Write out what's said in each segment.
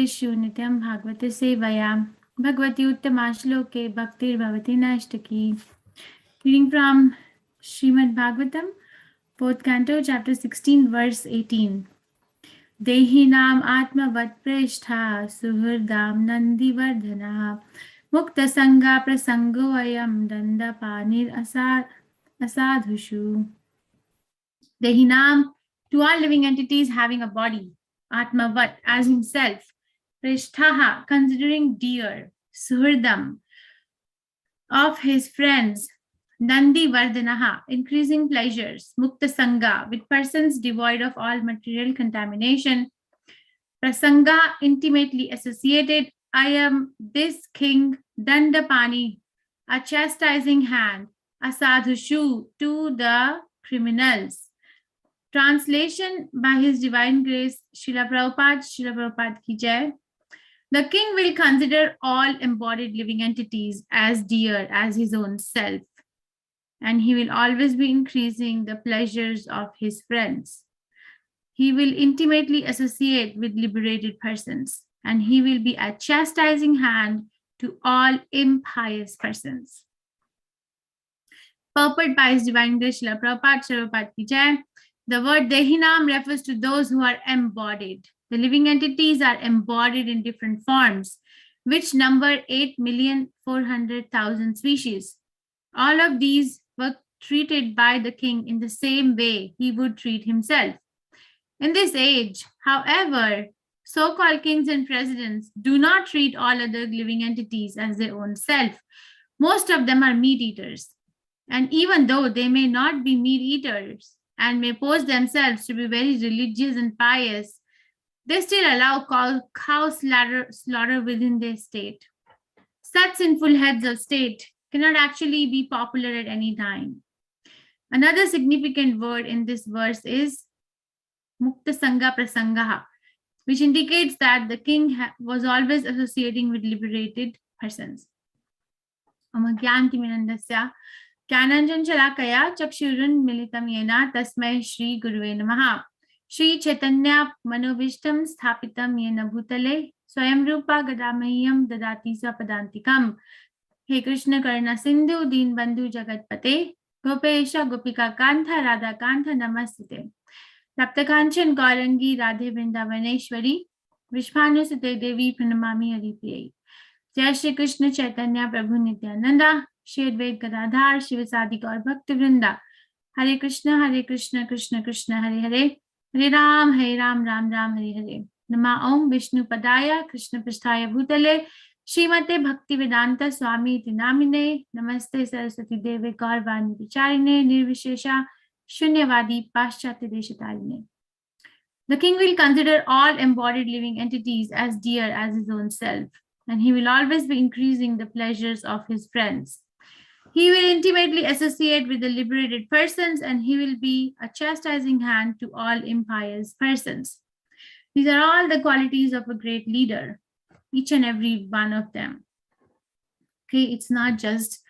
Bhaktishu Nityam Bhagavate Sevaya Bhagavati Uttama Shloke Bhaktir Bhavati Nashtaki. Reading from Srimad Bhagavatam, 4th Canto, Chapter 16, Verse 18. Dehinam Atmavat Preshtha Suhrdam Nandi Vardhana Mukta Sangha Prasango Ayam Danda Panir Asadhushu. Dehinam, to all living entities having a body, Atmavat, as himself, Prishthaha, considering dear, Suhrdam, of his friends, Nandi Vardhanaha, increasing pleasures, Mukta Sangha, with persons devoid of all material contamination, Prasanga, intimately associated, I am this king, Dandapani, a chastising hand, Asadhushu, to the criminals. Translation by His Divine Grace, Srila Prabhupada ki jai. The king will consider all embodied living entities as dear as his own self, and he will always be increasing the pleasures of his friends. He will intimately associate with liberated persons, and he will be a chastising hand to all impious persons. Purport by His Divine Grace, Srila Prabhupada ki jai. The word Dehinam refers to those who are embodied. The living entities are embodied in different forms, which number 8,400,000 species. All of these were treated by the king in the same way he would treat himself. In this age, however, so-called kings and presidents do not treat all other living entities as their own self. Most of them are meat eaters. And even though they may not be meat eaters, and may pose themselves to be very religious and pious, they still allow cow slaughter within their state. Such sinful heads of state cannot actually be popular at any time. Another significant word in this verse is Mukta Sangha Prasangaha, which indicates that the king was always associating with liberated persons. Amagyantiminandasya Kyananjan Chalakaya Chakshurun Militam Yena Tasmai Shri Guruve Namaha Shri Chaitanya Manovishtam Sthapitam Yena Bhutale Swayam Rupa Gadamahyam Dadati Sapadantikam. He Krishna Karna Sindhu Deen Bandhu Jagatpate Gopesha Gopika Kantha Radha Kantha Namasite Taptakanchan Gaurangi Radhe Vrindavaneshwari Vishpanusite Devi Pranamami Aripiye. Jai Shri Krishna Chaitanya Prabhu Nityananda Shri Advait Gadadhar Shivasadi Gaur Bhakti Vrinda. Hare Krishna, Krishna Krishna, Hare Hare, Hare Ram, Ram Ram, Hare Hare. Nama Om Vishnu Padaya Krishna Pristhaya Bhutale Srimate Bhakti Vedanta Swami Iti Namine Namaste Saraswati Deve Gaurvani Vicharine Nirvishesha Shunyavadi Paschatya Deshatarine. The king will consider all embodied living entities as dear as his own self, and he will always be increasing the pleasures of his friends. He will intimately associate with the liberated persons, and he will be a chastising hand to all impious persons. These are all the qualities of a great leader, each and every one of them. Okay, it's not just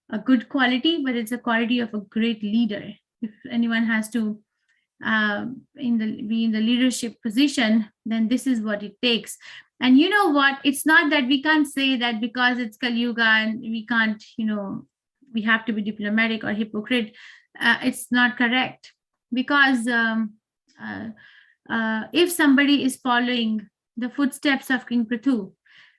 a good quality, but it's a quality of a great leader. If anyone has to be in the leadership position, then this is what it takes. And you know what? It's not that we can't say that because it's Kali Yuga and we can't, we have to be diplomatic or hypocrite. It's not correct, because if somebody is following the footsteps of King Prithu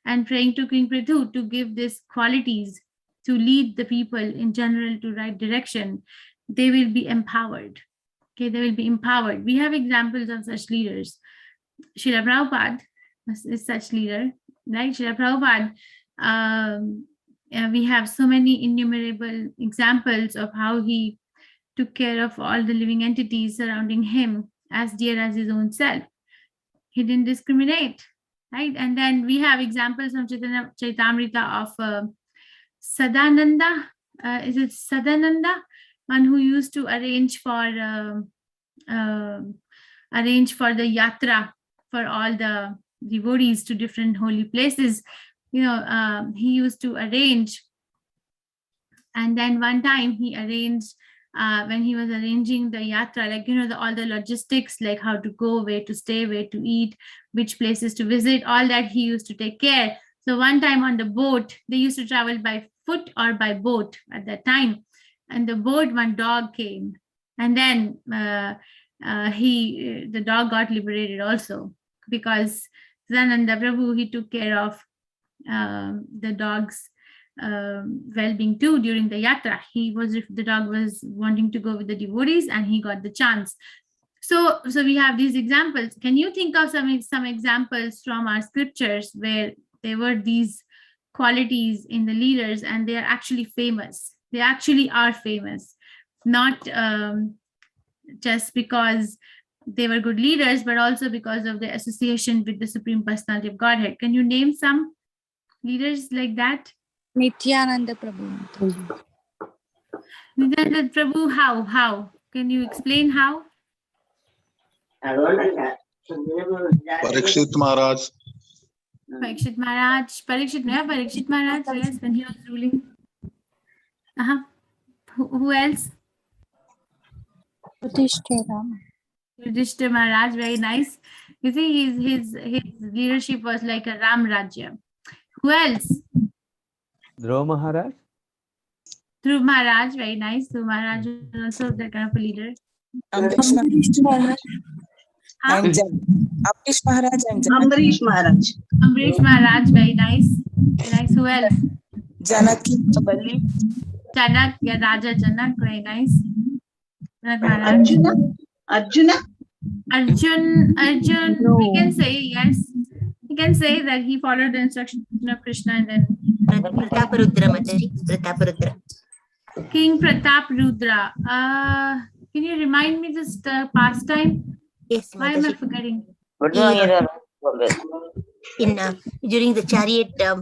and praying to King Prithu to give these qualities to lead the people in general to right direction, they will be empowered. Okay, they will be empowered. We have examples of such leaders. Srila Prabhupada is such leader, right? Srila Prabhupada, we have so many innumerable examples of how he took care of all the living entities surrounding him as dear as his own self. He didn't discriminate, right? And then we have examples from Chaitamrita of Sadananda. Is it Sadananda? One who used to arrange for the yatra for all the devotees to different holy places. He used to arrange, and then one time he arranged when he was arranging the yatra, like, all the logistics, like how to go, where to stay, where to eat, which places to visit, all that he used to take care. So one time on the boat, they used to travel by foot or by boat at that time. And the boat, one dog came, and then the dog got liberated also, because Sananda Prabhu, he took care of the dog's well-being too during the yatra. The dog was wanting to go with the devotees, and he got the chance. So we have these examples. Can you think of some examples from our scriptures where there were these qualities in the leaders and they are actually famous? They actually are famous, not just because they were good leaders, but also because of their association with the Supreme Personality of Godhead. Can you name some leaders like that? Nityananda Prabhu. Nityananda Prabhu, how? Can you explain how? Parikshit Maharaj. Parikshit Maharaj, yes, when he was ruling. Who else? Yudhishthira Maharaj, very nice. You see, his leadership was like a Ram Rajya. Who else? Dhruv Maharaj. Dhruv Maharaj, very nice. Dhruv Maharaj is also that kind of a leader. Amrish Maharaj. Amrish Maharaj and Amrish Maharaj. Amrish Maharaj, very nice. Very nice. Who else? Janak. Janak, yeah, Raja Janak, very nice. Janak Maharaj. Arjuna. Arjun, no. We can say, yes. We can say that he followed the instruction of Krishna and then Prataparudra, Mataji. Prataparudra. King Pratap Rudra. Can you remind me this pastime? Yes, Why am I forgetting? During the chariot, Jad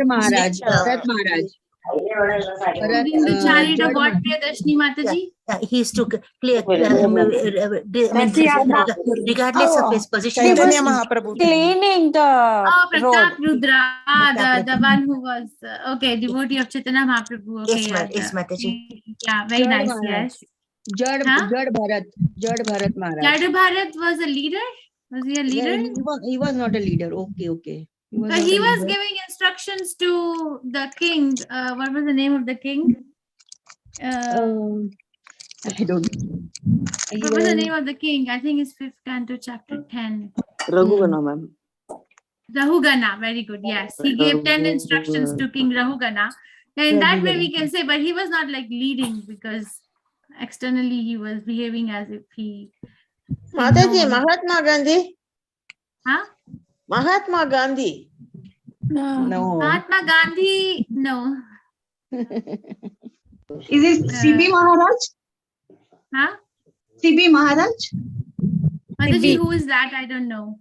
Maharaj. Bharat Maharaj. During the chariot of what, Priyadashni Mataji? He used to clear, regardless of his position. Chaitanya Mahaprabhu. Cleaning the Pratap Rudra, the one who was devotee of Chaitanya Mahaprabhu. Okay, Yes, Mataji. Yeah, very nice. Yes. Jad Bharat Maharaj. Jad Bharat was a leader. Was he a leader? Yeah, he was not a leader. Okay. He was giving instructions to the king. What was the name of the king? I don't know. What was the name of the king? I think it's 5th canto, chapter 10. Rahugana, ma'am. Rahugana, very good. Yes, he gave 10 instructions to King Rahugana. And in that way we can say, but he was not like leading, because externally he was behaving as if he... Mataji, Mahatma Gandhi? Huh? Mahatma Gandhi? No. Mahatma Gandhi, no. Is it C.B. Maharaj? Huh? C.B. Maharaj? Mataji, who is that? I don't know.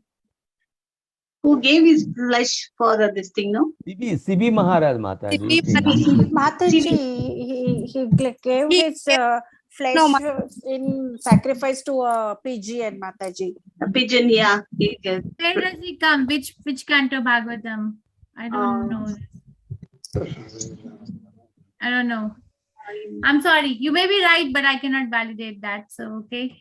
Who gave his flesh for this thing, no? CB Maharaj, Mataji. Mataji, he gave his flesh in sacrifice to a pigeon, Mataji. A pigeon, yeah. Where does he come? Which canto Bhagavatam? I don't know. I don't know. I'm sorry. You may be right, but I cannot validate that. So, okay.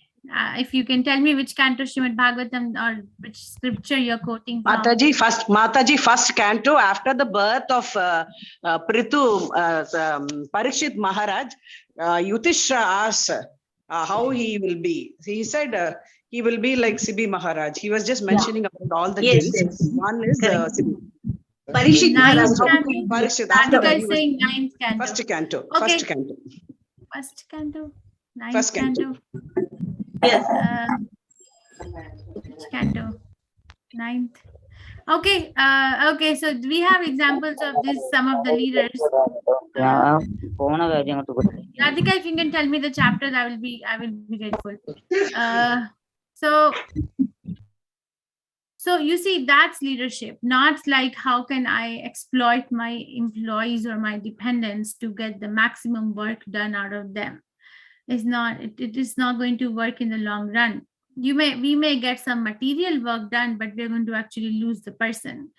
If you can tell me which canto Srimad Bhagavatam or which scripture you're quoting from. Mataji, first canto after the birth of Parikshit Maharaj, Yudhishthira asked how he will be. He said he will be like C.B. Maharaj. He was just mentioning about all the kings. Yes. One is C.B. Parikshit Maharaj. Parikshit. Radhika is saying 9th canto. First canto. Okay. First canto. First canto. 9th First canto. Yes. Which canto? 9th. Okay. Okay. So we have examples of this. Some of the leaders. Radhika, if you can tell me the chapters, I will be grateful. So you see, that's leadership. Not like how can I exploit my employees or my dependents to get the maximum work done out of them. It is not going to work in the long run. We may get some material work done, but we're going to actually lose the person.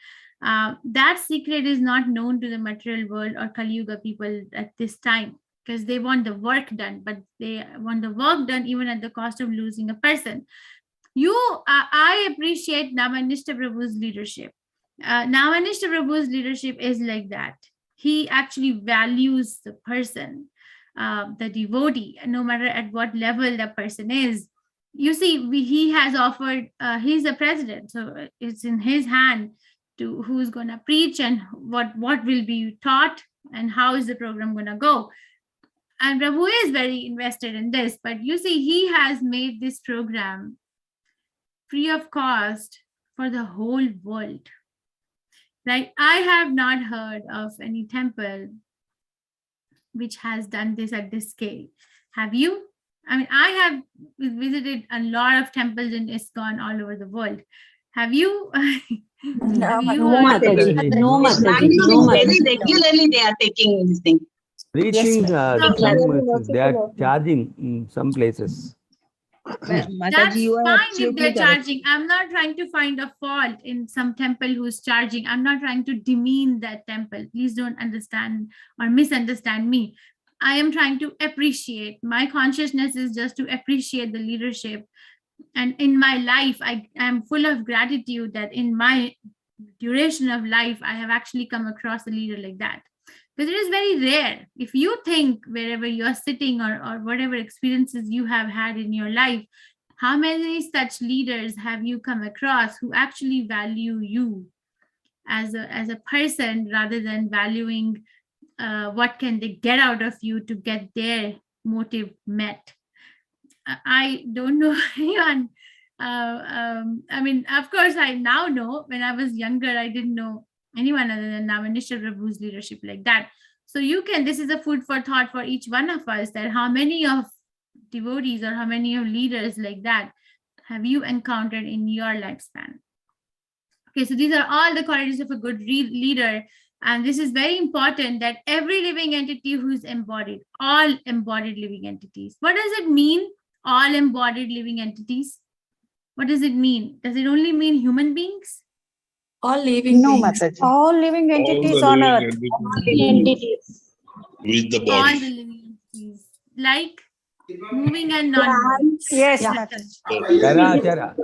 That secret is not known to the material world or Kali Yuga people at this time. because they want the work done, but they want the work done even at the cost of losing a person. I appreciate Namanishta Prabhu's leadership. Namanishta Prabhu's leadership is like that. He actually values the person, the devotee, no matter at what level the person is. You see, he has offered, he's the president, so it's in his hand to who's going to preach and what will be taught and how is the program going to go. And Prabhu is very invested in this, but you see, he has made this program free of cost for the whole world. Right? I have not heard of any temple which has done this at this scale. Have you? I mean, I have visited a lot of temples in ISKCON all over the world. Have you? No, Mataji. No, Mataji. Bangalore is very regularly they are taking this thing. Preaching, Yes, they are charging in some places. Mataji, that's you are fine if absolutely they're correct. charging. I'm not trying to find a fault in some temple who's charging. I'm not trying to demean that temple. Please don't understand or misunderstand me. I am trying to appreciate. My consciousness is just to appreciate the leadership. And in my life, I am full of gratitude that in my duration of life, I have actually come across a leader like that. Because it is very rare. If you think wherever you're sitting or whatever experiences you have had in your life, how many such leaders have you come across who actually value you as a person rather than valuing what can they get out of you to get their motive met? I don't know anyone. I mean, of course, I now know. When I was younger, I didn't know anyone other than Namanishta Prabhu's leadership like that. So you can, this is a food for thought for each one of us, that how many of devotees or how many of leaders like that have you encountered in your lifespan? Okay, so these are all the qualities of a good leader. And this is very important, that every living entity who is embodied, all embodied living entities. What does it mean, all embodied living entities? What does it mean? Does it only mean human beings? All living No, beings. Mataji. All living All entities the on living earth. entities with the All body. the living entities, like moving and non-moving. Yes, Yeah. Mataji. Chara, chara.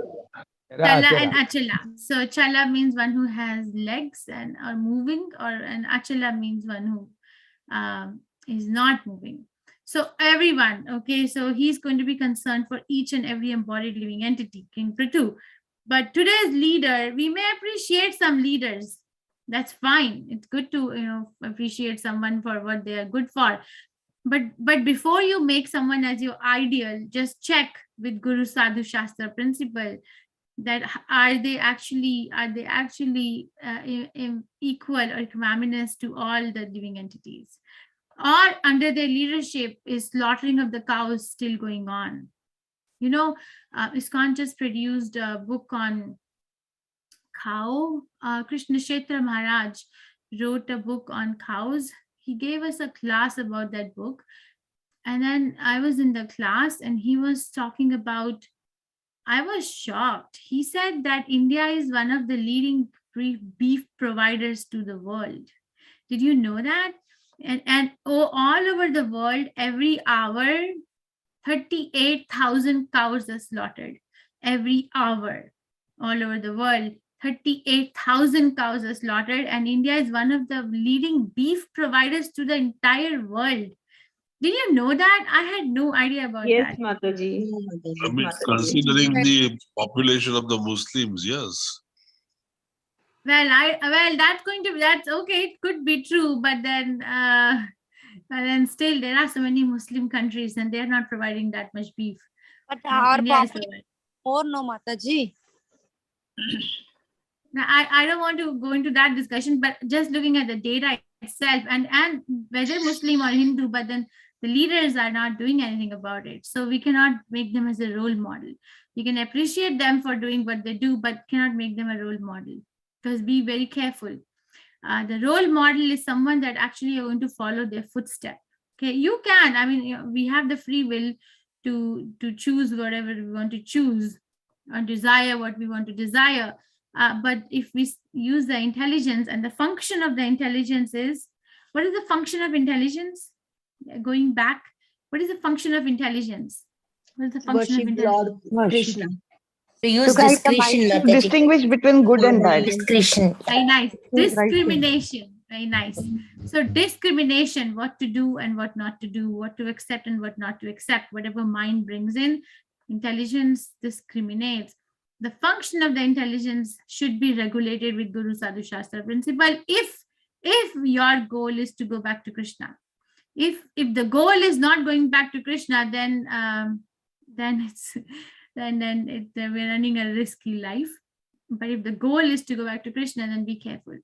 Chala and achala. So chala means one who has legs and are moving, and achala means one who is not moving. So everyone, okay, so he's going to be concerned for each and every embodied living entity, King Prithu. But today's leader, we may appreciate some leaders. That's fine. It's good to appreciate someone for what they are good for. But before you make someone as your ideal, just check with Guru Sadhu Shastra principle that are they actually equal or equanimous to all the living entities, or under their leadership is slaughtering of the cows still going on. ISKCON just produced a book on cow. Krishna Kshetra Maharaj wrote a book on cows. He gave us a class about that book, and then I was in the class and he was talking about, I was shocked. He said that India is one of the leading beef providers to the world. Did you know that? And all over the world, every hour, 38,000 cows are slaughtered. Every hour, all over the world, 38,000 cows are slaughtered. And India is one of the leading beef providers to the entire world. Did you know that? I had no idea about Yes, that. Mataji. I mean, considering the population of the Muslims, yes. Well, that's okay. It could be true, but then still there are so many Muslim countries and they're not providing that much beef. But And our India is population more, no, Mataji. Now, I don't want to go into that discussion, but just looking at the data itself and whether Muslim or Hindu, but then the leaders are not doing anything about it. So we cannot make them as a role model. We can appreciate them for doing what they do, but cannot make them a role model. Because be very careful. The role model is someone that actually are going to follow their footsteps. Okay, you can. I mean, we have the free will to choose whatever we want to choose or desire what we want to desire. But if we use the intelligence, and the function of the intelligence is, what is the function of intelligence? going back, what is the function of intelligence? What is the function of Worship intelligence? Lord Krishna. To use guide the discretion, mind to Mataji. distinguish between good and bad. Discretion. Very nice. To right thing. Discrimination. Very nice. So discrimination, what to do and what not to do, what to accept and what not to accept, whatever mind brings in, intelligence discriminates. The function of the intelligence should be regulated with Guru Sadhu Shastra principle if your goal is to go back to Krishna. If the goal is not going back to Krishna, then we're running a risky life. But if the goal is to go back to Krishna, then be careful.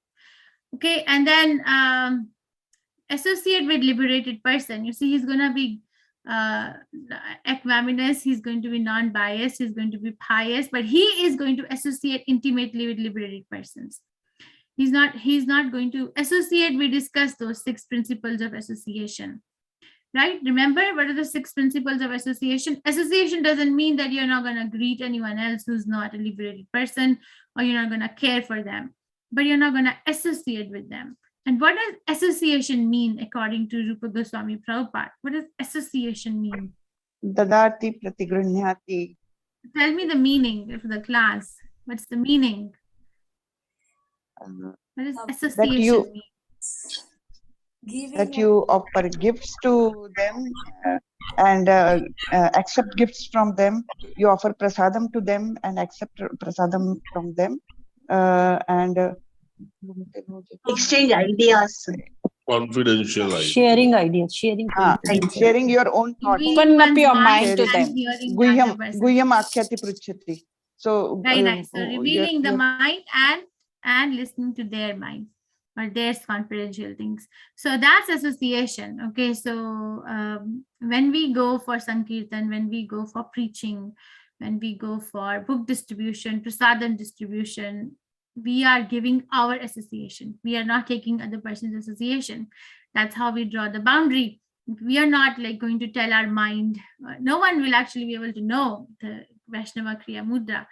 Okay, and then associate with liberated person. You see, he's going to be equanimous, he's going to be non-biased, he's going to be pious, but he is going to associate intimately with liberated persons. He's not going to associate. We discussed those 6 principles of association. Right? Remember, what are the 6 principles of association? Association doesn't mean that you're not going to greet anyone else who's not a liberated person, or you're not going to care for them, but you're not going to associate with them. And what does association mean according to Rupa Goswami Prabhupada? What does association mean? Dadati pratigrunyati. Tell me the meaning for the class. What's the meaning? What does association mean? That you offer gifts to them and accept gifts from them. You offer prasadam to them and accept prasadam from them. Exchange ideas. Confidential idea. Sharing ideas, Sharing your own thoughts. Open up your mind to them. Guhyam akhyati pruchati. So very nice. So revealing the mind and listening to their mind or their confidential things. So that's association. Okay, so when we go for Sankirtan, when we go for preaching, when we go for book distribution, prasadam distribution, we are giving our association. We are not taking other person's association. That's how we draw the boundary. We are not like going to tell our mind. No one will actually be able to know the Vaishnava Kriya Mudra.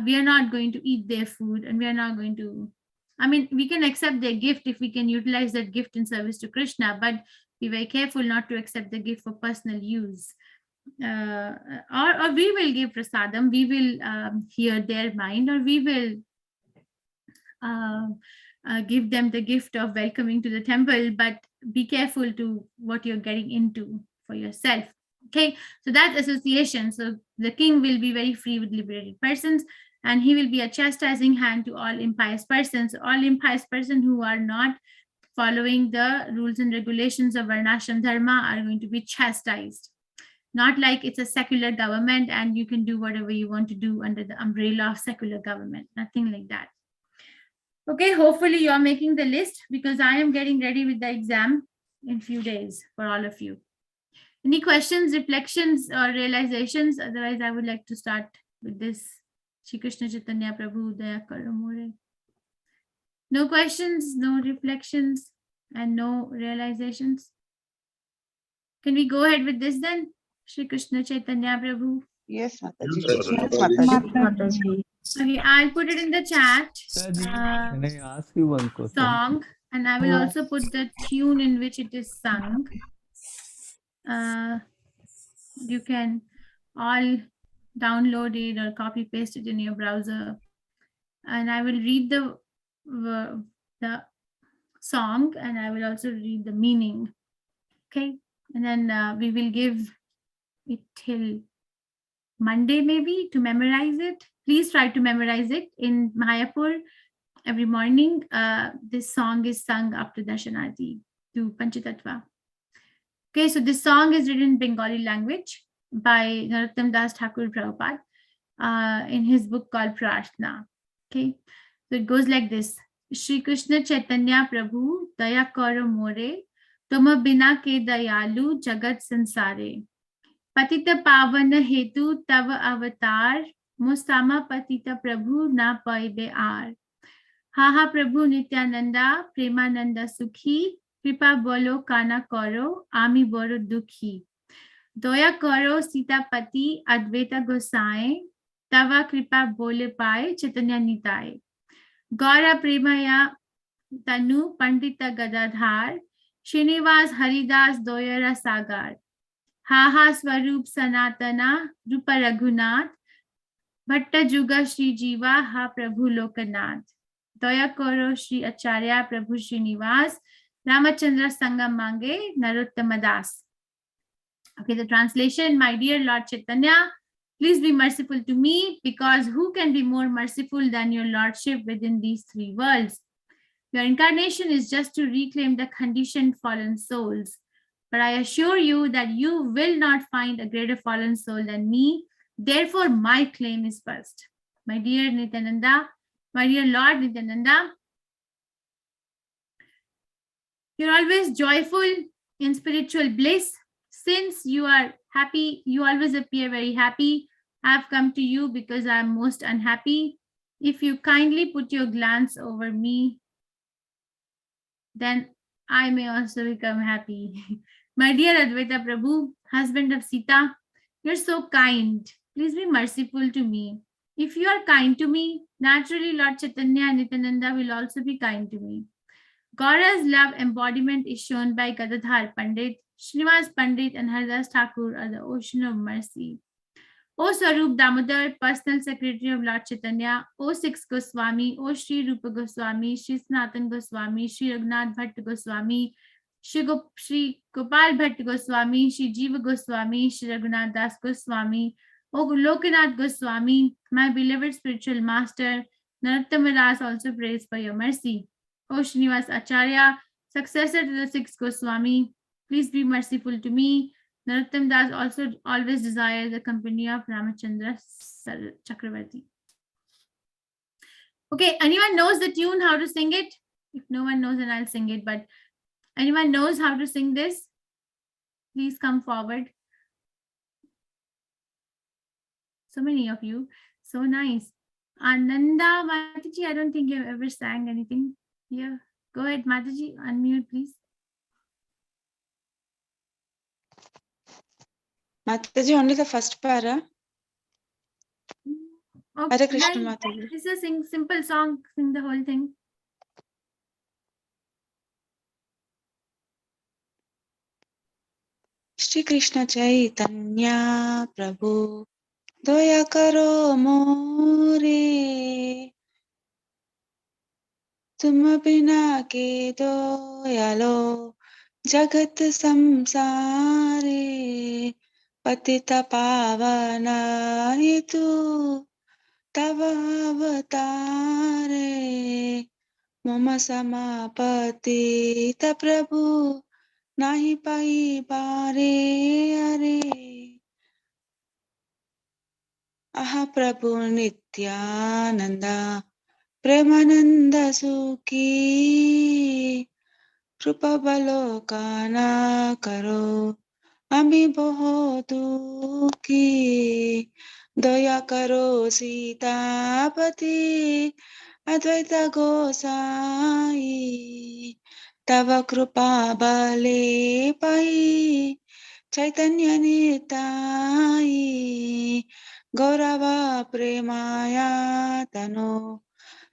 We are not going to eat their food, and we are not going to, I mean, we can accept their gift if we can utilize that gift in service to Krishna, but be very careful not to accept the gift for personal use. Or we will give prasadam, we will hear their mind, or we will give them the gift of welcoming to the temple, but be careful to what you're getting into for yourself. Okay, so that's association. So the king will be very free with liberated persons, and he will be a chastising hand to all impious persons. All impious persons who are not following the rules and regulations of Varnashram Dharma are going to be chastised. Not like it's a secular government and you can do whatever you want to do under the umbrella of secular government. Nothing like that. Okay, hopefully you are making the list, because I am getting ready with the exam in few days for all of you. Any questions, reflections, or realizations? Otherwise, I would like to start with this. Shri Krishna Chaitanya Prabhu Daya Karo More. No questions, no reflections, and no realizations. Can we go ahead with this then? Shri Krishna Chaitanya Prabhu. Yes, Mataji. Yes, Yes, Mataji. Okay, I'll put it in the chat. Can I ask you one question? Song, and I will also put the tune in which it is sung. You can all download it or copy paste it in your browser, and I will read the song, and I will also read the meaning. Okay, and then we will give it till Monday maybe to memorize it. Please try to memorize it in Mayapur every morning. This song is sung after Darshanarti to Panchatattva. Okay, so this song is written in Bengali language by Narottam Das Thakur Prabhupada in his book called Prarthana. Okay, so it goes like this. Shri Krishna Chaitanya Prabhu Daya Karo More Tuma Bina Ke Dayalu Jagat Sansare Patita Pavana Hetu Tava Avatar Mustama Patita Prabhu Na Paibe Ar Haha Prabhu Nityananda Premananda Sukhi Kripa Bolo Kana Koro Ami Boro Dukhi Doya Koro Sita Pati Advaita Gosai Tava Kripa Bole Pai Chaitanya Nitai Gaura Premaya Tanu Pandita Gadadhar Srinivas Haridas Doyara Sagar, Haha Swarup Sanatana Rupa Raghunath, Bhatta Juga Shri Jiva Ha Prabhu Lokanath, Doya Koro Shri Acharya Prabhu Srinivas, Ramachandra Sangam Mange, Narottama Das. Okay, the translation, my dear Lord Chaitanya, please be merciful to me, because who can be more merciful than your Lordship within these three worlds? Your incarnation is just to reclaim the conditioned fallen souls. But I assure you that you will not find a greater fallen soul than me. Therefore, my claim is first. My dear Nityananda, my dear Lord Nityananda, you're always joyful in spiritual bliss. Since you are happy, you always appear very happy. I have come to you because I am most unhappy. If you kindly put your glance over me, then I may also become happy. My dear Advaita Prabhu, husband of Sita, you're so kind. Please be merciful to me. If you are kind to me, naturally Lord Chaitanya and Nityananda will also be kind to me. Gaura's love embodiment is shown by Gadadhar Pandit. Srinivas Pandit and Haridas Thakur are the ocean of mercy. O Swarup Damodar, personal secretary of Lord Chaitanya, O Six Goswami, O Sri Rupa Goswami, Sri Sanatan Goswami, Sri Raghunath Bhatt Goswami, Sri Gopal Bhatt Goswami, Sri Jiva Goswami, Sri Raghunath Das Goswami, O Lokanath Goswami, my beloved spiritual master, Narottama Das also prays for your mercy. O Srinivas Acharya, successor to the Six Goswami, please be merciful to me. Narottam Das also always desires the company of Ramachandra Chakravarti. Okay, anyone knows the tune, how to sing it? If no one knows, then I'll sing it. But anyone knows how to sing this? Please come forward. So many of you. So nice. Ananda Mataji, I don't think you've ever sang anything here. Go ahead, Mataji, unmute, please. Mataji, only the first para. Okay, Hare Krishna Mataji. It's a simple song, sing the whole thing. Shri Krishna Chaitanya Prabhu Doya Karo More Tum Bina Ke Doyalo Jagat Samsare Patita Pavana Itu Tava Avatare Mama Samapati Ta Prabhu Nahi Pai Pare Are Aha Prabhu Nityananda Premananda Sukhi Krupa Balokana Karo Ami Boho Dukhi Daya Karo Sitapati Advaita Gosai Tava Krupa Bale Pai Chaitanya Nitai Gaurava Premaya Tano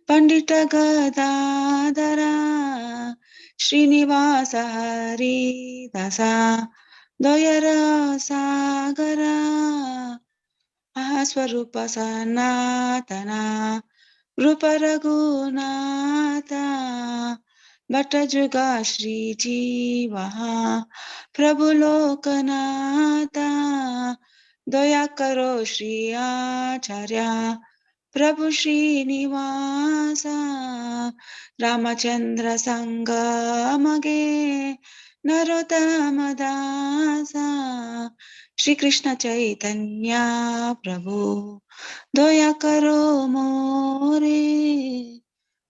Pandita Gadadara Srinivasa Hari Dasa Doyara Sagara Ahaswarupa Sanatana Rupa Raghunatha Bhatta Juga Shri Jivaha Prabhu Lokanatha Doya Karo Shri Acharya Prabhu Srinivasa Ramachandra Sangamage Narottama Dasa Shri Krishna Chaitanya Prabhu Doya Karo More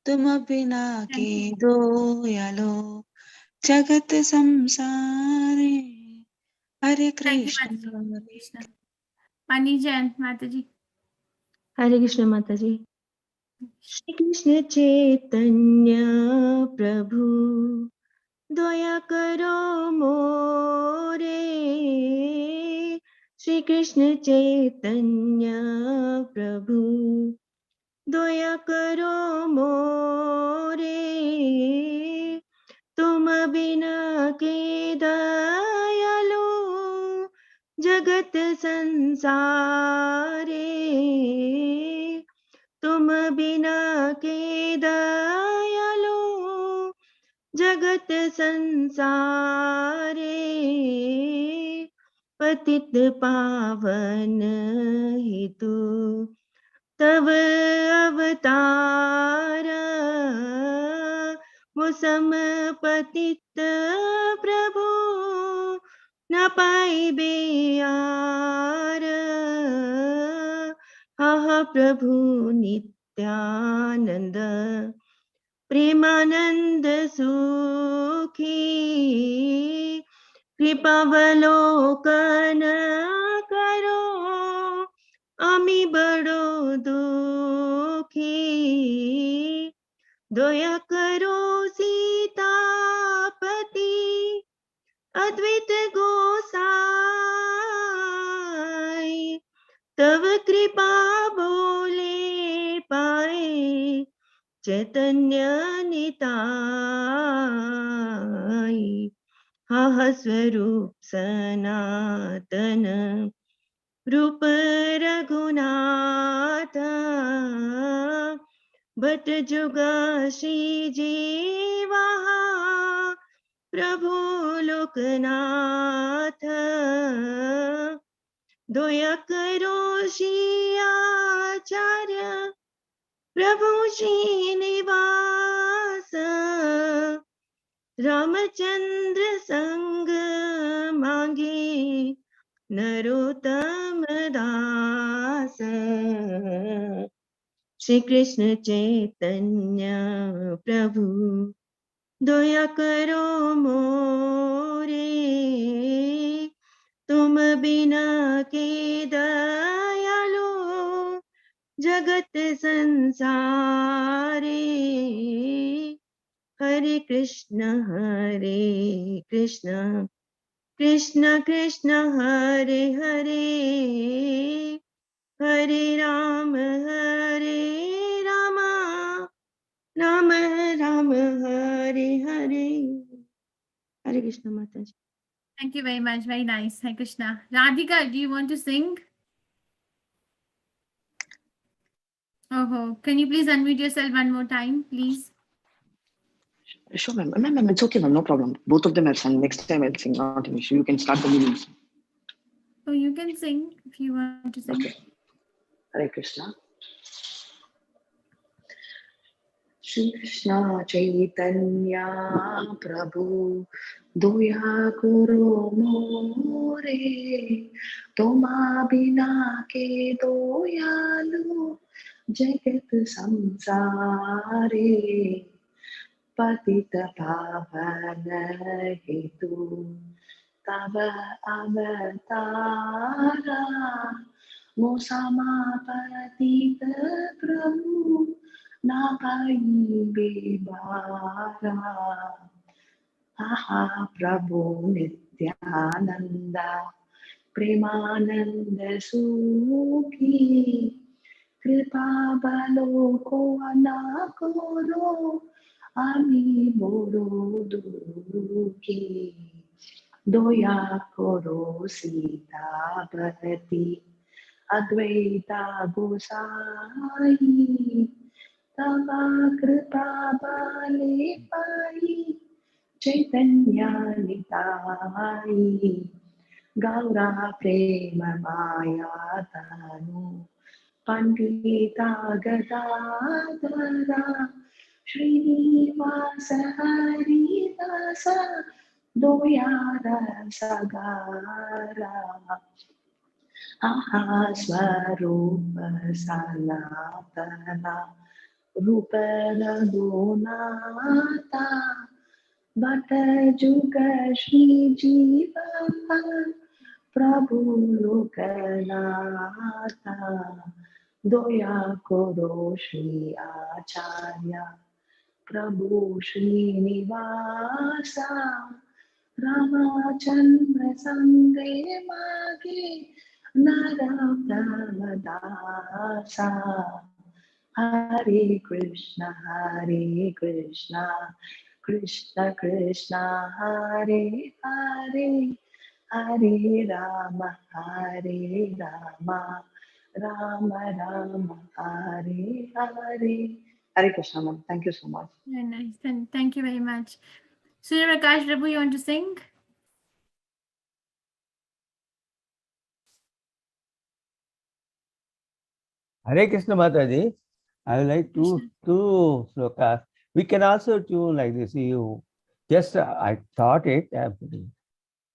Tum Bina Ke Doyalo Jagat Samsare Hare Thank you, Krishna Krishna. Pani Jain, Mataji. Hare Krishna Mataji. Shri Krishna Chaitanya Prabhu Doya Karo More Shri Krishna Chaitanya Prabhu Doya Karo More Tum Bina संसारे तुम बिना के दयालु जगत संसारे पतित पावन हेतु तव अवतार मुसम पतित प्रभु न पाइबे यार आह प्रभु नित्यानंद प्रेमानंद सुखी कृपावलोकन करो अमी बड़ो दुखी दया करो सीतापति अद्वैत गोसाई तव कृपा बोले पाए चैतन्य निताई हा स्वरूप सनातन रूप रघुनाथ भट जुगा श्री जीवा प्रभु लोकनाथ दया करो श्री आचार्य प्रभु श्रीनिवास रामचंद्र संग मांगे नरोत्तम दास श्री कृष्ण चैतन्य प्रभु दया करो मोरे तुम बिना के दयालु जगत संसारे हरे कृष्ण कृष्ण कृष्ण हरे हरे हरे राम राम राम हरे हरे हरे कृष्ण माता जी. Thank you very much. Very nice. Hare Krishna. Radhika, do you want to sing? Oh, can you please unmute yourself one more time, please? Sure, ma'am. Ma'am, it's okay, ma'am. No problem. Both of them have sung. Next time I'll sing. Not an issue. You can start the meetings. Oh, you can sing if you want to sing. Okay. Hare Krishna. Shri Krishna Chaitanya Prabhu Doya Guru More Toma Bina Ke Doyalu Jagat Samsare Patita Pavana Hetu Tava Avatara Mosama Patita Prabhu Napai Bibara Aha Prabhu Nityananda Premananda Sukhi Kripa Baloko Anakoro Ami Boro Duki Doya Koro Sita Bhati Advaita Gosai Tava Kripa Bale Pai Chaitanya Nitai Gaura Prema Maya Tanu Pandita Gadadara Srinivasa Haridasa Doyara Sagara Aha Swarupa Sanatana Rupa Raghunata Bhatta Juga Shri Jiva Prabhu Lokanata Doya Koro Shri Acharya Prabhu Srinivasa Ramachandra Sange Mage Narottama Dasa Hare Krishna Krishna Krishna Hare Hare Hare Rama, Hare Rama, Rama Rama, Hare Hare. Hare Krishna, ma'am. Thank you so much. Very nice. Thank you very much. Surya Prakash Prabhu, you want to sing? Hare Krishna Mataji. I would like two slokas. We can also tune like this. You just I thought it.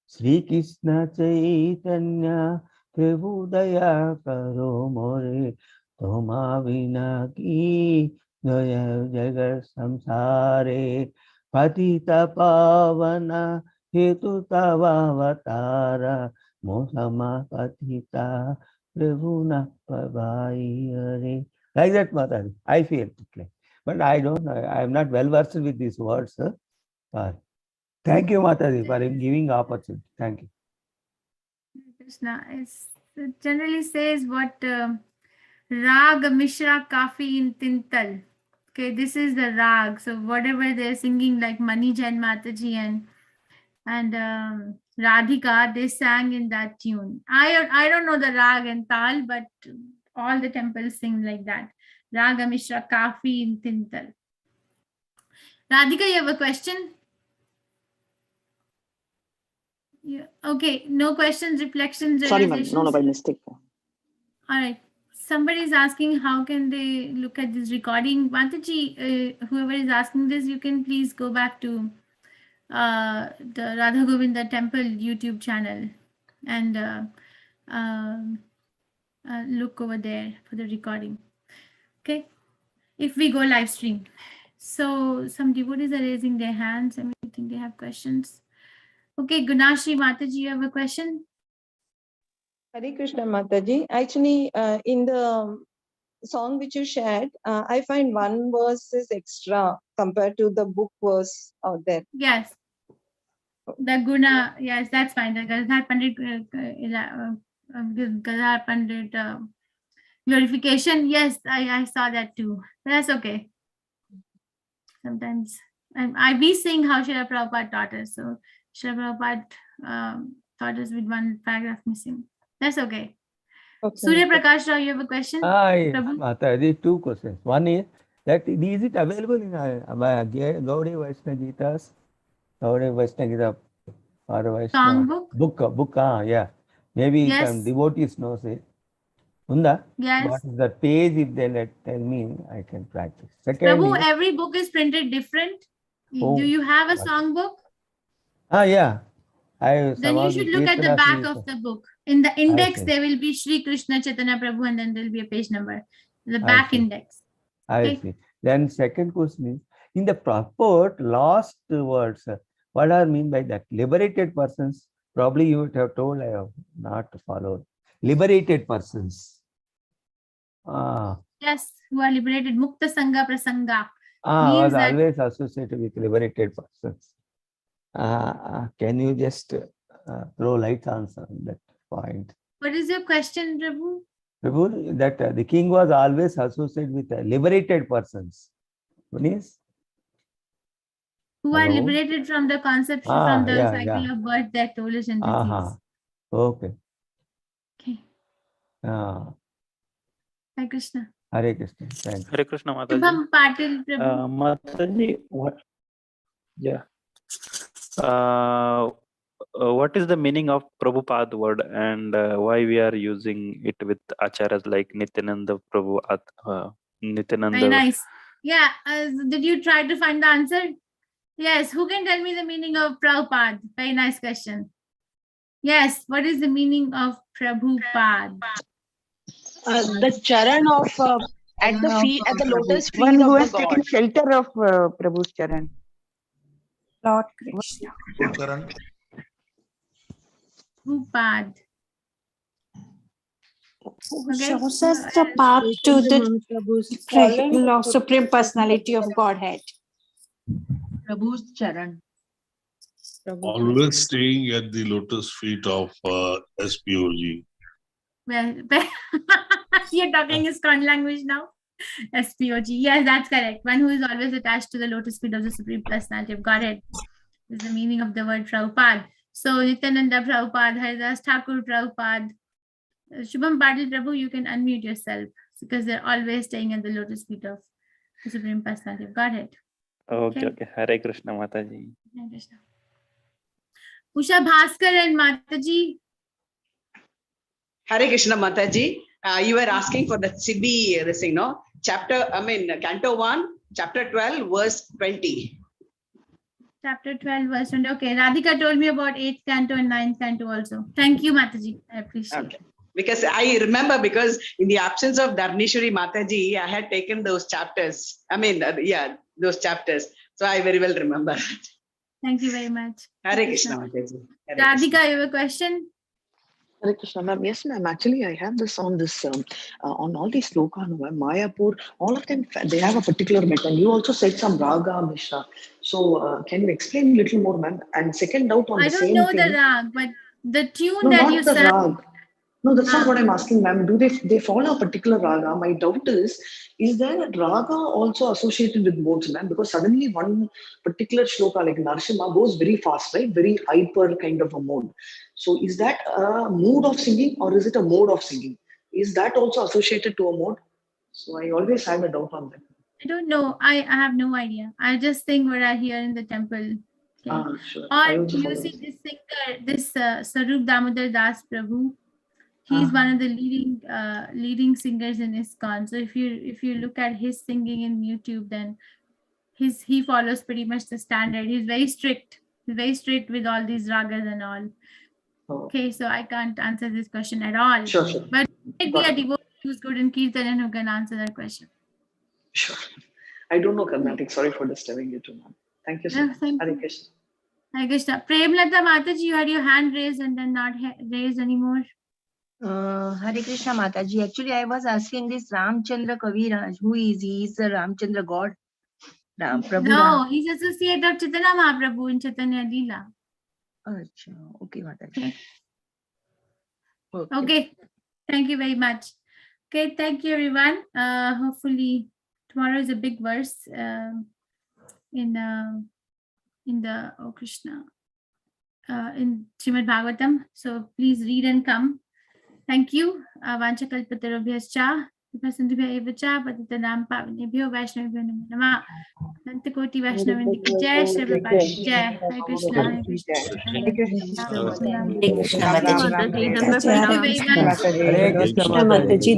Shri Krishna Chaitanya Prabhu Daya Karo More Toma Vina Ki Jaya Jagar Samsare Patita Pavana Hetu Tavavatara Mosama Patita Prabhuna Pavai Hare. Like that, Mataji. I feel it. But I don't know. I am not well versed with these words. Thank you, Mataji, for giving opportunity. Thank you. Krishna, it generally says what Rag Mishra Kafi in Tintal. Okay, this is the rag. So whatever they're singing, like Manija and Mataji and Radhika, they sang in that tune. I don't know the rag and tal, but all the temples sing like that. Raga Mishra Kafi in Tintal. Radhika, you have a question? Yeah. Okay, no questions, reflections, Sorry, ma'am. realizations? No, by mistake. All right. Somebody is asking how can they look at this recording. Mataji, whoever is asking this, you can please go back to the Radha Govinda Temple YouTube channel and look over there for the recording. Okay, if we go live stream. So some devotees are raising their hands and I think they have questions. Okay, Gunashri Mataji, you have a question? Hare Krishna Mataji. Actually, in the song which you shared, I find one verse is extra compared to the book verse out there. Yes. The Guna, yes, that's fine. The Gadadhar Pandit glorification. Yes, I saw that too. That's okay. Sometimes I be seeing how Srila Prabhupada taught us. So Srila Prabhupada taught us with one paragraph missing. That's okay. Surya Prakash Rao, you have a question? Yes, Mataji, two questions. One is that is it available in Gaudiya Vaishnava Gitas? Gaudiya Vaishnava Gita or Vaishnava book, yeah. Maybe some devotees knows it. Unda? Yes. What is the page? If they tell me, I can practice. Second Prabhu, every book is printed different. Do you have a song book? Yeah. Then you should look at the back of the book. In the index, there will be Shri Krishna Chaitanya Prabhu and then there will be a page number. The back index. I see. Then second question is, in the purport, last words, what are mean by that? Liberated persons. Probably you would have told I have not followed. Liberated persons. Yes, who are liberated. Mukta Sangha Prasanga. Was always associated with liberated persons. Can you just throw light on that point? What is your question, Prabhu? Prabhu, that the king was always associated with liberated persons. Means? Who are liberated from the conception, from the cycle of birth, death, illness, and disease. Okay. Okay. Hare Krishna. Hare Krishna. Thank you. Hare Krishna Mataji. Patil, Prabhu. Mataji, what? Yeah. What is the meaning of Prabhupada word and why we are using it with acharyas like Nityananda Prabhu? Nityananda. Very nice. Yeah. Did you try to find the answer? Yes. Who can tell me the meaning of Prabhupada? Very nice question. Yes. What is the meaning of Prabhupada? The charan of at the feet, at the lotus feet one who of has the taken God. shelter of Prabhu's charan. Lord Krishna. Prabhupada. Shows us the path to the Supreme Personality of Godhead. Prabhu's charan. Always staying at the lotus feet of SPOG. Well, you're talking ISKCON language now. SPOG. Yes, that's correct. One who is always attached to the lotus feet of the Supreme Personality of Godhead is the meaning of the word Prabhupada. So Nityananda Prabhupada, Haridas Thakur Prabhupada, Shubham Patil Prabhu, you can unmute yourself because they're always staying at the lotus feet of the Supreme Personality of Godhead. Okay. Hare Krishna Mataji. Hare Krishna. Usha Bhaskar and Mataji. Hare Krishna Mataji. You were asking for the Sibi, this thing, no? Canto 1, chapter 12, verse 20. Chapter 12, verse 20. Okay, Radhika told me about 8th canto and 9th canto also. Thank you, Mataji. I appreciate it. Because I remember, because in the absence of Dharnishwari Mataji, I had taken those chapters. Those chapters. So I very well remember that. Thank you very much. Hare Krishna Mataji. Radhika, you have a question? Hare Krishna, ma'am. Yes, ma'am. Actually, I have this on all these slokas, ma'am. Mayapur, all of them, they have a particular method. You also said some raga, Mishra. So, can you explain a little more, ma'am? And second doubt on the same thing. I don't know the rag, but the tune No, that not you the sang. rag. No, that's not what I'm asking, ma'am. Do they follow a particular raga? My doubt is there a raga also associated with modes, ma'am? Because suddenly one particular shloka like Narsimha goes very fast, right? Very hyper kind of a mode. So is that a mood of singing or is it a mode of singing? Is that also associated to a mode? So I always had a doubt on that. I don't know. I have no idea. I just sing what I hear in the temple. Okay. Sure. Or you see this singer, this Sarup Damodar Das Prabhu. He's one of the leading singers in ISKCON. So if you look at his singing in YouTube, then he follows pretty much the standard. He's very strict. He's very strict with all these ragas and all. Okay, so I can't answer this question at all. Sure. But maybe a devotee who's good in Kirtan and who can answer that question. Sure. I don't know Carnatic. Sorry for disturbing you too, ma'am. Thank you so much. Hare Krishna. Hare Krishna. Prem Lata Mataji, you had your hand raised and then not raised anymore. Hare Krishna Mataji. Actually, I was asking this Ramchandra Kaviraj. Who is he? He's the Ramchandra God. Prabhu No, Ram. he's associate of Chaitanya Mahaprabhu in Chaitanya Leela. Okay, Mataji. Okay. Thank you very much. Okay, thank you everyone. Hopefully tomorrow is a big verse in the Krishna in Srimad Bhagavatam. So please read and come. Thank you. Vanchakalpatarobhyascha Vipasantubhya evacha Patitanam Pavanebhyo Vaishnavibhyo Namo Namah. Nantakoti Vaishnavindi ki jai, Shri Prabhupada ki jai. Hare Krishna, Hare Krishna. Hare Krishna. Hare Krishna. Hare Krishna Mataji.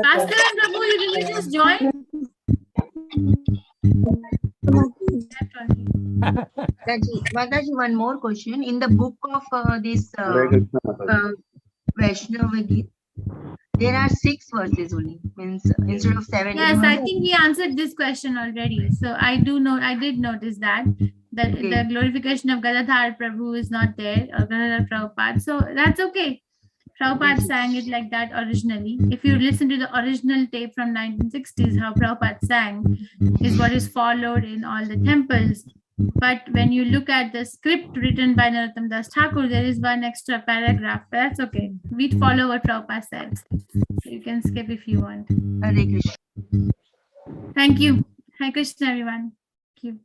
Bhaskar and Prabhu, did you just join? Mataji, one more question. In the book of this Vaishnava Gita, there are 6 verses only. Means instead of 7. Yes, I think we answered this question already. So I did notice that the glorification of Gadadhar Prabhu is not there, or Gadadhar Prabhupada. So that's okay. Prabhupada sang it like that originally. If you listen to the original tape from 1960s, how Prabhupada sang is what is followed in all the temples. But when you look at the script written by Narottam Das Thakur, there is one extra paragraph. But that's okay. We follow what Prabhupada said. So you can skip if you want. Hare Krishna. Thank you. Hare Krishna, everyone. Thank you.